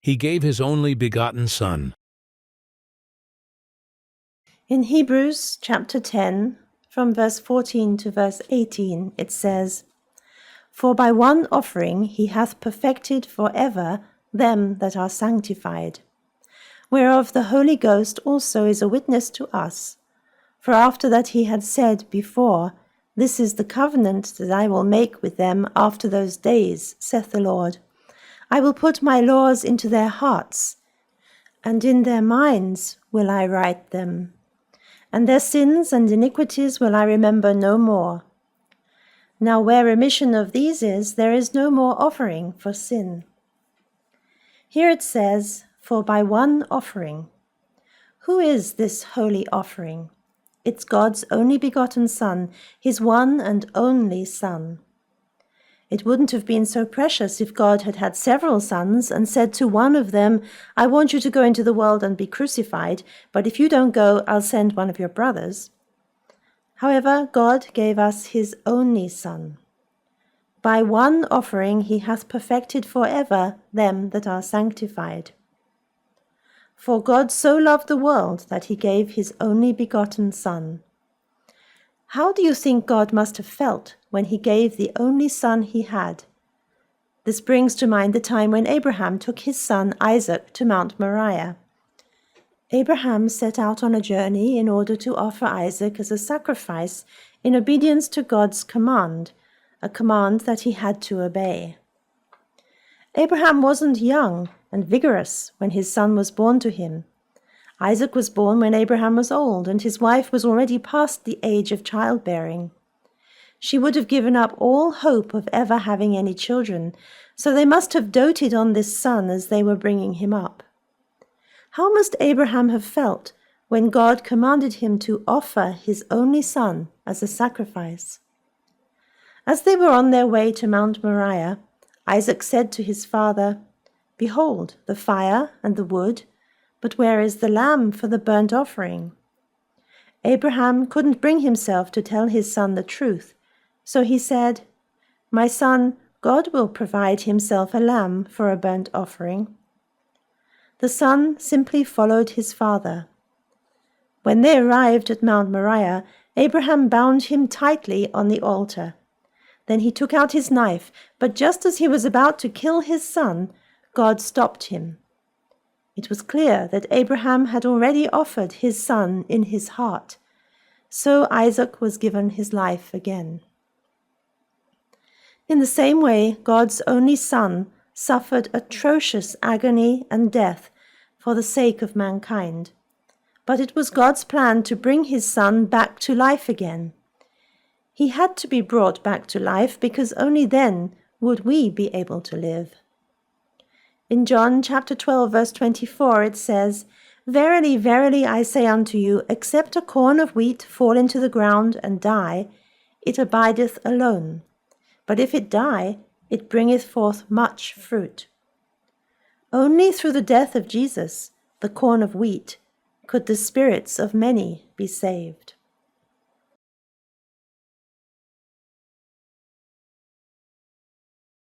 He gave his only begotten Son. In Hebrews chapter 10, from verse 14 to verse 18, it says, For by one offering he hath perfected for ever them that are sanctified, whereof the Holy Ghost also is a witness to us. For after that he had said before, This is the covenant that I will make with them after those days, saith the Lord. I will put my laws into their hearts, and in their minds will I write them. And their sins and iniquities will I remember no more. Now where remission of these is, there is no more offering for sin. Here it says, For by one offering. Who is this holy offering? It's God's only begotten Son, his one and only Son. It wouldn't have been so precious if God had had several sons and said to one of them, I want you to go into the world and be crucified, but if you don't go, I'll send one of your brothers. However, God gave us his only Son. By one offering he hath perfected for ever them that are sanctified. For God so loved the world that he gave his only begotten Son. How do you think God must have felt when he gave the only son he had? This brings to mind the time when Abraham took his son Isaac to Mount Moriah. Abraham set out on a journey in order to offer Isaac as a sacrifice in obedience to God's command, a command that he had to obey. Abraham wasn't young and vigorous when his son was born to him. Isaac was born when Abraham was old, and his wife was already past the age of childbearing. She would have given up all hope of ever having any children, so they must have doted on this son as they were bringing him up. How must Abraham have felt when God commanded him to offer his only son as a sacrifice? As they were on their way to Mount Moriah, Isaac said to his father, Behold, the fire and the wood, but where is the lamb for the burnt offering? Abraham couldn't bring himself to tell his son the truth, so he said, My son, God will provide himself a lamb for a burnt offering. The son simply followed his father. When they arrived at Mount Moriah, Abraham bound him tightly on the altar. Then he took out his knife, but just as he was about to kill his son, God stopped him. It was clear that Abraham had already offered his son in his heart, so Isaac was given his life again. In the same way, God's only Son suffered atrocious agony and death for the sake of mankind. But it was God's plan to bring his Son back to life again. He had to be brought back to life because only then would we be able to live. In John chapter 12, verse 24, it says, Verily, verily, I say unto you, except a corn of wheat fall into the ground and die, it abideth alone. But if it die, it bringeth forth much fruit. Only through the death of Jesus, the corn of wheat, could the spirits of many be saved.